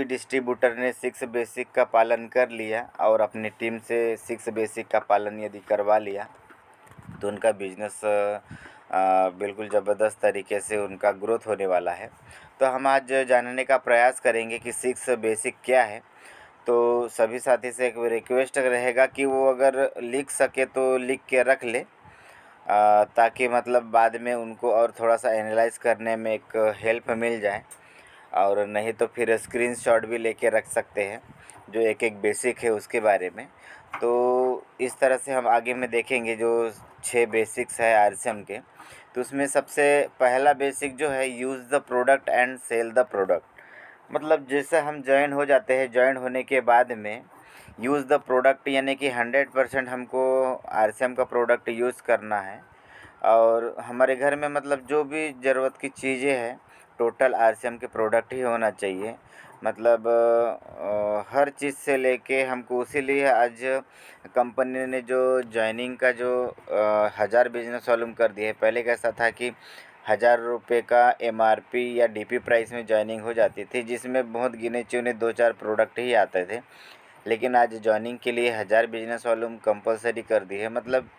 सभी डिस्ट्रीब्यूटर ने 6 बेसिक का पालन कर लिया और अपनी टीम से 6 बेसिक का पालन यदि करवा लिया तो उनका बिजनेस बिल्कुल ज़बरदस्त तरीके से उनका ग्रोथ होने वाला है। तो हम आज जानने का प्रयास करेंगे कि 6 बेसिक क्या है। तो सभी साथी से एक रिक्वेस्ट रहेगा कि वो अगर लिख सके तो लिख के रख ले, ताकि मतलब बाद में उनको और थोड़ा सा एनालाइज करने में एक हेल्प मिल जाए। और नहीं तो फिर स्क्रीनशॉट भी लेके रख सकते हैं जो एक एक बेसिक है उसके बारे में। तो इस तरह से हम आगे में देखेंगे जो 6 बेसिक्स है आरसीएम के। तो उसमें सबसे पहला बेसिक जो है, use the product and sell the product. मतलब जैसे हम जॉइन हो जाते हैं, जॉइन होने के बाद में यूज़ द प्रोडक्ट यानी कि 100% हमको आरसीएम का प्रोडक्ट यूज़ करना है। और हमारे घर में मतलब जो भी ज़रूरत की चीज़ें हैं टोटल आरसीएम के प्रोडक्ट ही होना चाहिए। मतलब हर चीज़ से लेके हमको, इसीलिए आज कंपनी ने जो जॉइनिंग का जो 1000 बिजनेस वॉल्यूम कर दिया है। पहले कैसा था कि 1000 रुपये का एमआरपी या डीपी प्राइस में जॉइनिंग हो जाती थी, जिसमें बहुत गिने चुने 2-4 प्रोडक्ट ही आते थे। लेकिन आज जॉइनिंग के लिए 1000 बिजनेस वॉल्यूम कंपलसरी कर दी है। मतलब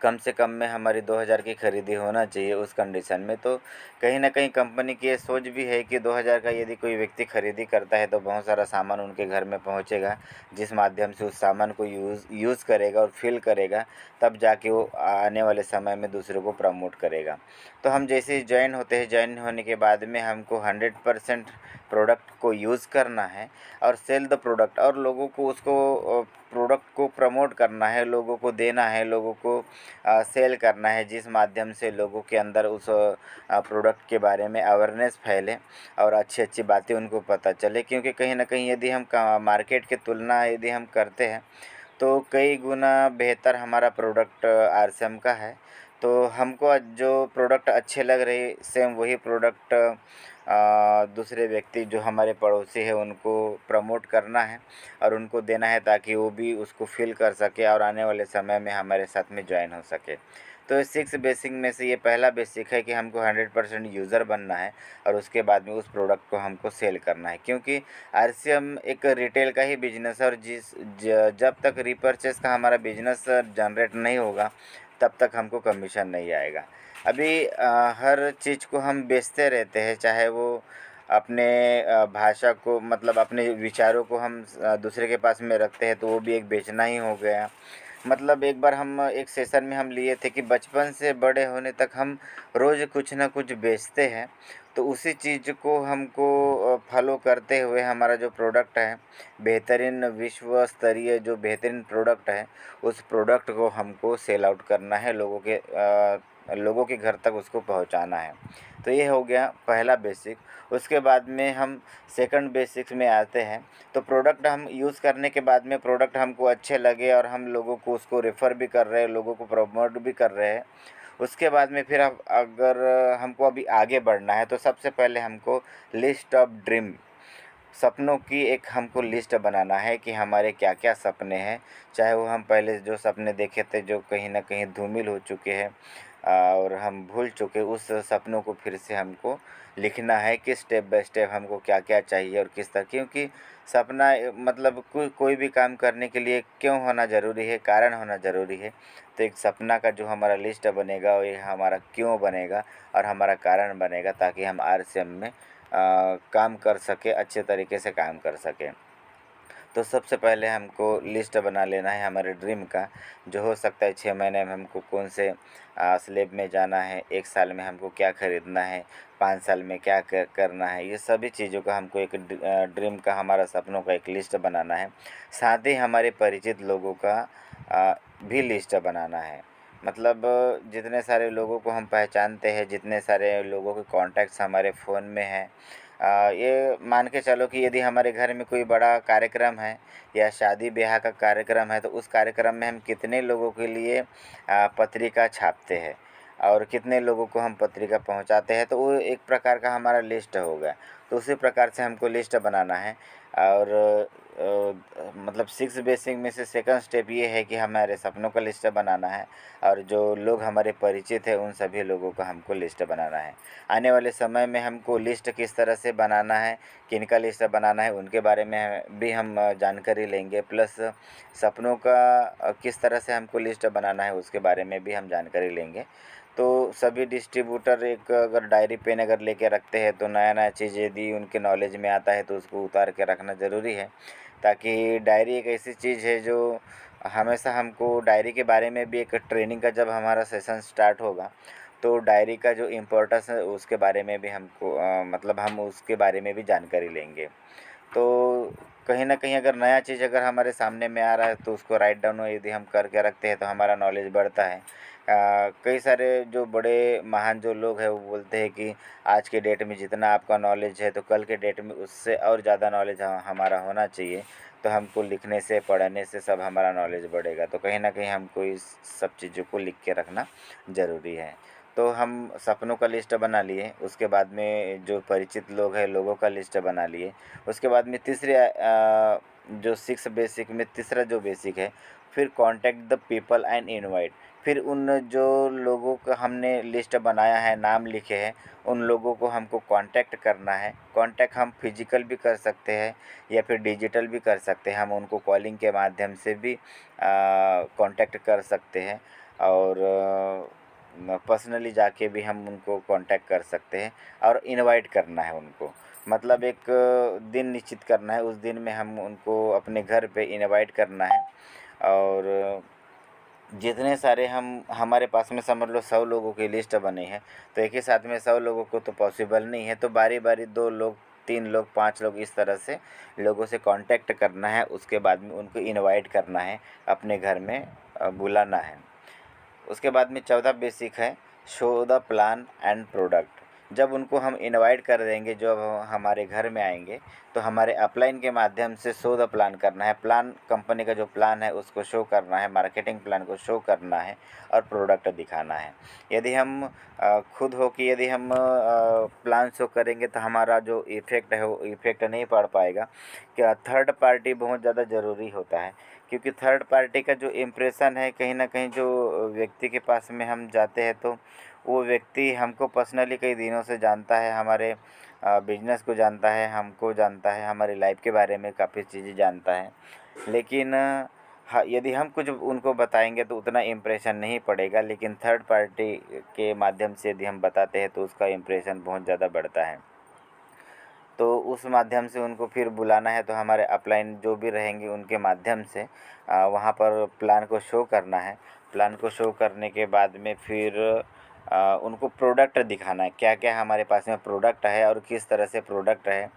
कम से कम में हमारी 2000 की खरीदी होना चाहिए उस कंडीशन में। तो कहीं ना कहीं कंपनी की ये सोच भी है कि 2000 का यदि कोई व्यक्ति खरीदी करता है तो बहुत सारा सामान उनके घर में पहुंचेगा, जिस माध्यम से उस सामान को यूज़ करेगा और फिल करेगा, तब जाके वो आने वाले समय में दूसरों को प्रमोट करेगा। तो हम जैसे ही ज्वाइन होते हैं, ज्वाइन होने के बाद में हमको 100% प्रोडक्ट को यूज़ करना है और सेल द प्रोडक्ट, और लोगों को उसको प्रोडक्ट को प्रमोट करना है, लोगों को देना है, लोगों को सेल करना है, जिस माध्यम से लोगों के अंदर उस प्रोडक्ट के बारे में अवेयरनेस फैले और अच्छी अच्छी बातें उनको पता चले। क्योंकि कहीं ना कहीं यदि हम मार्केट की तुलना यदि हम करते हैं तो कई गुना बेहतर हमारा प्रोडक्ट आरसीएम का है। तो हमको जो प्रोडक्ट अच्छे लग रहे, सेम वही प्रोडक्ट दूसरे व्यक्ति जो हमारे पड़ोसी है उनको प्रमोट करना है और उनको देना है, ताकि वो भी उसको फील कर सके और आने वाले समय में हमारे साथ में ज्वाइन हो सके। तो 6 बेसिक में से ये पहला बेसिक है कि हमको 100% यूज़र बनना है और उसके बाद में उस प्रोडक्ट को हमको सेल करना है। क्योंकि आरसीएम एक रिटेल का ही बिजनेस है और जब तक रीपर्चेस का हमारा बिजनेस जनरेट नहीं होगा तब तक हमको कमीशन नहीं आएगा। अभी हर चीज़ को हम बेचते रहते हैं, चाहे वो अपने भाषा को, मतलब अपने विचारों को हम दूसरे के पास में रखते हैं तो वो भी एक बेचना ही हो गया। मतलब एक बार हम एक सेशन में हम लिए थे कि बचपन से बड़े होने तक हम रोज़ कुछ ना कुछ बेचते हैं। तो उसी चीज़ को हमको फॉलो करते हुए हमारा जो प्रोडक्ट है, बेहतरीन विश्व स्तरीय जो बेहतरीन प्रोडक्ट है, उस प्रोडक्ट को हमको सेल आउट करना है, लोगों के घर तक उसको पहुंचाना है। तो ये हो गया पहला बेसिक। उसके बाद में हम सेकंड बेसिक्स में आते हैं। तो प्रोडक्ट हम यूज़ करने के बाद में प्रोडक्ट हमको अच्छे लगे और हम लोगों को उसको रेफ़र भी कर रहे हैं, लोगों को प्रमोट भी कर रहे हैं। उसके बाद में फिर अब अगर हमको अभी आगे बढ़ना है तो सबसे पहले हमको लिस्ट ऑफ ड्रीम, सपनों की एक हमको लिस्ट बनाना है कि हमारे क्या क्या सपने हैं। चाहे वो हम पहले जो सपने देखे थे जो कहीं ना कहीं धूमिल हो चुके हैं और हम भूल चुके, उस सपनों को फिर से हमको लिखना है कि स्टेप बाय स्टेप हमको क्या क्या चाहिए और किस तरह। क्योंकि सपना मतलब कोई भी काम करने के लिए क्यों होना ज़रूरी है, कारण होना ज़रूरी है। तो एक सपना का जो हमारा लिस्ट बनेगा वो ये हमारा क्यों बनेगा और हमारा कारण बनेगा, ताकि हम आरसीएम में काम कर सके, अच्छे तरीके से काम कर सकें। तो सबसे पहले हमको लिस्ट बना लेना है हमारे ड्रीम का, जो हो सकता है 6 महीने में हमको कौन से स्लेब में जाना है, 1 साल में हमको क्या खरीदना है, 5 साल में क्या करना है। ये सभी चीज़ों का हमको एक ड्रीम का, हमारा सपनों का एक लिस्ट बनाना है। साथ ही हमारे परिचित लोगों का भी लिस्ट बनाना है। मतलब जितने सारे लोगों को हम पहचानते हैं, जितने सारे लोगों के कॉन्टैक्ट्स हमारे फ़ोन में हैं, ये मान के चलो कि यदि हमारे घर में कोई बड़ा कार्यक्रम है या शादी ब्याह का कार्यक्रम है तो उस कार्यक्रम में हम कितने लोगों के लिए पत्रिका छापते हैं और कितने लोगों को हम पत्रिका पहुंचाते हैं, तो वो एक प्रकार का हमारा लिस्ट हो गया। तो उसी प्रकार से हमको लिस्ट बनाना है। और मतलब 6 बेसिक में से सेकंड स्टेप ये है कि हमारे सपनों का लिस्ट बनाना है, और जो लोग हमारे परिचित हैं उन सभी लोगों का हमको लिस्ट बनाना है। आने वाले समय में हमको लिस्ट किस तरह से बनाना है, किनका लिस्ट बनाना है, उनके बारे में भी हम जानकारी लेंगे। प्लस सपनों का किस तरह से हमको लिस्ट बनाना है उसके बारे में भी हम जानकारी लेंगे। तो सभी डिस्ट्रीब्यूटर एक अगर डायरी पेन अगर लेके रखते हैं तो नया नया चीज़ यदि उनके नॉलेज में आता है तो उसको उतार के रखना ज़रूरी है, ताकि डायरी एक ऐसी चीज़ है जो हमेशा हमको डायरी के बारे में भी एक ट्रेनिंग का जब हमारा सेशन स्टार्ट होगा तो डायरी का जो इम्पोर्टेंस है उसके बारे में भी हमको मतलब हम उसके बारे में भी जानकारी लेंगे। तो कहीं ना कहीं अगर नया चीज़ अगर हमारे सामने में आ रहा है तो उसको राइट डाउन यदि हम करके रखते हैं तो हमारा नॉलेज बढ़ता है। कई सारे जो बड़े महान जो लोग हैं वो बोलते हैं कि आज के डेट में जितना आपका नॉलेज है तो कल के डेट में उससे और ज़्यादा नॉलेज हमारा होना चाहिए। तो हमको लिखने से पढ़ने से सब हमारा नॉलेज बढ़ेगा। तो कहीं ना कहीं हमको इस सब चीज़ों को लिख के रखना ज़रूरी है। तो हम सपनों का लिस्ट बना लिए, उसके बाद में जो परिचित लोग हैं लोगों का लिस्ट बना लिए। उसके बाद में तीसरे जो 6 बेसिक में तीसरा जो बेसिक है, फिर contact the people and invite. फिर उन जो लोगों का हमने लिस्ट बनाया है, नाम लिखे हैं, उन लोगों को हमको कांटेक्ट करना है। कांटेक्ट हम फिजिकल भी कर सकते हैं या फिर डिजिटल भी कर सकते हैं। हम उनको कॉलिंग के माध्यम से भी कांटेक्ट कर सकते हैं, और पर्सनली जाके भी हम उनको कांटेक्ट कर सकते हैं। और इनवाइट करना है उनको, मतलब एक दिन निश्चित करना है, उस दिन में हम उनको अपने घर पे इनवाइट करना है। और जितने सारे हम हमारे पास में समझ लो 100 लोगों की लिस्ट बनी है, तो एक ही साथ में 100 लोगों को तो पॉसिबल नहीं है। तो बारी बारी 2 लोग, 3 लोग, 5 लोग इस तरह से लोगों से कांटेक्ट करना है। उसके बाद में उनको इनवाइट करना है, अपने घर में बुलाना है। उसके बाद में चौथा बेसिक है show the plan and product. जब उनको हम इनवाइट कर देंगे, जब हमारे घर में आएंगे, तो हमारे अपलाइन के माध्यम से शो द प्लान करना है। प्लान, कंपनी का जो प्लान है उसको शो करना है, मार्केटिंग प्लान को शो करना है, और प्रोडक्ट दिखाना है। यदि हम खुद हो कि यदि हम प्लान शो करेंगे तो हमारा जो इफ़ेक्ट है वो इफ़ेक्ट नहीं पड़ पाएगा। क्या थर्ड पार्टी बहुत ज़्यादा ज़रूरी होता है, क्योंकि थर्ड पार्टी का जो इम्प्रेशन है, कहीं ना कहीं जो व्यक्ति के पास में हम जाते हैं तो वो व्यक्ति हमको पर्सनली कई दिनों से जानता है, हमारे बिजनेस को जानता है, हमको जानता है, हमारी लाइफ के बारे में काफ़ी चीज़ें जानता है। लेकिन हाँ, यदि हम कुछ उनको बताएंगे तो उतना इम्प्रेशन नहीं पड़ेगा, लेकिन थर्ड पार्टी के माध्यम से यदि हम बताते हैं तो उसका इम्प्रेशन बहुत ज़्यादा बढ़ता है। तो उस माध्यम से उनको फिर बुलाना है, तो हमारे अपलाइन जो भी रहेंगे उनके माध्यम से वहाँ पर प्लान को शो करना है। प्लान को शो करने के बाद में फिर उनको प्रोडक्ट दिखाना है, क्या क्या हमारे पास में प्रोडक्ट है और किस तरह से प्रोडक्ट है।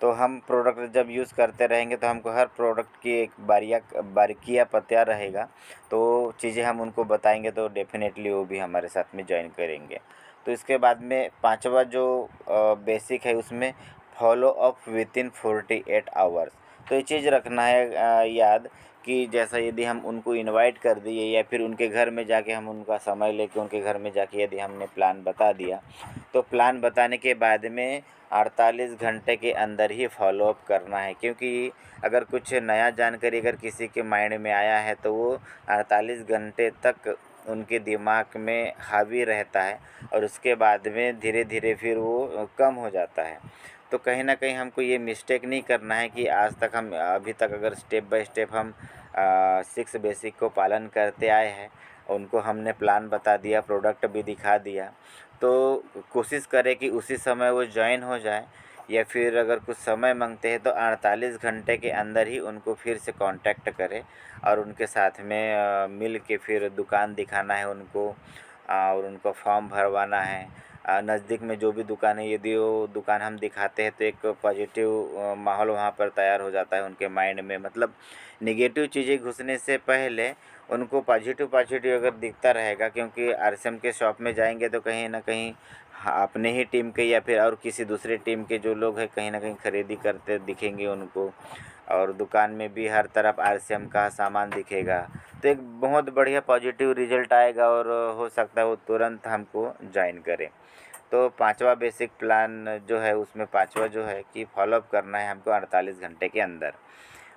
तो हम प्रोडक्ट जब यूज़ करते रहेंगे तो हमको हर प्रोडक्ट की एक बारीकियाँ पता रहेगा। तो चीज़ें हम उनको बताएंगे तो डेफिनेटली वो भी हमारे साथ में ज्वाइन करेंगे। तो इसके बाद में पांचवा जो बेसिक है उसमें फॉलो अप विथिन 48 आवर्स। तो ये चीज़ रखना है याद, कि जैसा यदि हम उनको इनवाइट कर दिए या फिर उनके घर में जाके हम उनका समय लेके उनके घर में जाके यदि हमने प्लान बता दिया, तो प्लान बताने के बाद में 48 घंटे के अंदर ही फॉलो अप करना है। क्योंकि अगर कुछ नया जानकारी अगर किसी के माइंड में आया है तो वो 48 घंटे तक उनके दिमाग में हावी रहता है, और उसके बाद में धीरे धीरे फिर वो कम हो जाता है। तो कहीं ना कहीं हमको ये मिस्टेक नहीं करना है कि आज तक हम अभी तक अगर स्टेप बाय स्टेप हम 6 बेसिक को पालन करते आए हैं, उनको हमने प्लान बता दिया, प्रोडक्ट भी दिखा दिया, तो कोशिश करें कि उसी समय वो ज्वाइन हो जाए। या फिर अगर कुछ समय मांगते हैं तो 48 घंटे के अंदर ही उनको फिर से कांटेक्ट करें, और उनके साथ में मिल के फिर दुकान दिखाना है उनको, और उनको फॉर्म भरवाना है। नज़दीक में जो भी दुकान है, यदि वो दुकान हम दिखाते हैं तो एक पॉजिटिव माहौल वहाँ पर तैयार हो जाता है उनके माइंड में। मतलब नेगेटिव चीज़ें घुसने से पहले उनको पॉजिटिव पॉजिटिव अगर दिखता रहेगा, क्योंकि आरसीएम के शॉप में जाएंगे तो कहीं ना कहीं हाँ, अपने ही टीम के या फिर और किसी दूसरे टीम के जो लोग हैं कहीं ना कहीं खरीदी करते दिखेंगे उनको, और दुकान में भी हर तरफ आरसीएम का सामान दिखेगा। तो एक बहुत बढ़िया पॉजिटिव रिजल्ट आएगा, और हो सकता है वो तुरंत हमको ज्वाइन करें। तो पाँचवा बेसिक प्लान जो है उसमें पाँचवा जो है कि फॉलोअप करना है हमको 48 घंटे के अंदर।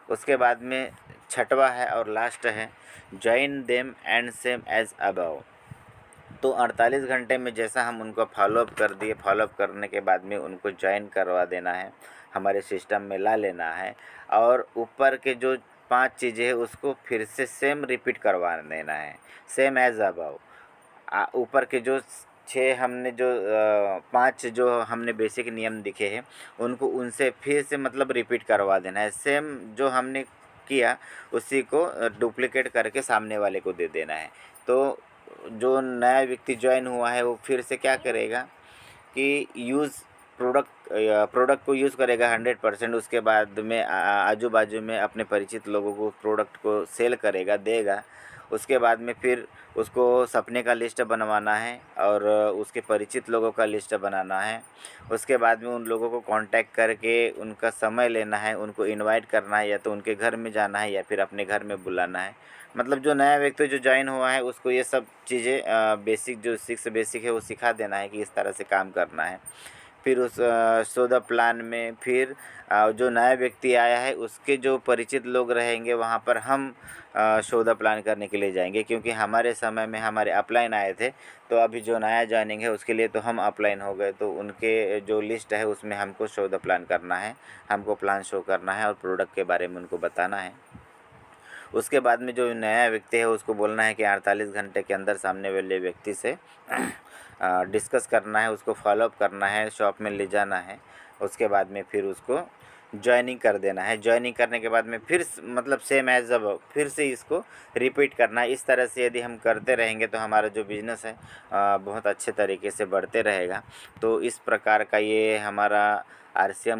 उसके बाद में छठवा है और लास्ट है join them and same as above. तो 48 घंटे में जैसा हम उनको फॉलोअप कर दिए, फॉलोअप करने के बाद में उनको ज्वाइन करवा देना है, हमारे सिस्टम में ला लेना है और ऊपर के जो 5 चीज़ें हैं उसको फिर से सेम रिपीट करवा देना है, सेम एज अबव। ऊपर के जो 6 हमने जो 5 जो हमने बेसिक नियम दिखे हैं उनको उनसे फिर से मतलब रिपीट करवा देना है, सेम जो हमने किया उसी को डुप्लिकेट करके सामने वाले को दे देना है। तो जो नया व्यक्ति ज्वाइन हुआ है वो फिर से क्या करेगा कि प्रोडक्ट को यूज़ करेगा 100%। उसके बाद में आजू बाजू में अपने परिचित लोगों को प्रोडक्ट को सेल करेगा, देगा। उसके बाद में फिर उसको सपने का लिस्ट बनवाना है और उसके परिचित लोगों का लिस्ट बनाना है। उसके बाद में उन लोगों को कांटेक्ट करके उनका समय लेना है, उनको इनवाइट करना है, या तो उनके घर में जाना है या फिर अपने घर में बुलाना है। मतलब जो नया व्यक्ति जो ज्वाइन हुआ है उसको ये सब चीज़ें बेसिक जो 6 बेसिक है वो सिखा देना है कि इस तरह से काम करना है। फिर उस सौदा प्लान में फिर जो नया व्यक्ति आया है उसके जो परिचित लोग रहेंगे वहाँ पर हम सौदा प्लान करने के लिए जाएंगे, क्योंकि हमारे समय में हमारे अपलाइन आए थे। तो अभी जो नया ज्वाइनिंग है उसके लिए तो हम अपलाइन हो गए, तो उनके जो लिस्ट है उसमें हमको सौदा प्लान करना है, हमको प्लान शो करना है और प्रोडक्ट के बारे में उनको बताना है। उसके बाद में जो नया व्यक्ति है उसको बोलना है कि 48 घंटे के अंदर सामने वाले व्यक्ति से डिस्कस करना है, उसको फॉलोअप करना है, शॉप में ले जाना है। उसके बाद में फिर उसको ज्वाइनिंग कर देना है। ज्वाइनिंग करने के बाद में फिर मतलब सेम एज अब फिर से इसको रिपीट करना है। इस तरह से यदि हम करते रहेंगे तो हमारा जो बिज़नेस है बहुत अच्छे तरीके से बढ़ते रहेगा। तो इस प्रकार का ये हमारा RCM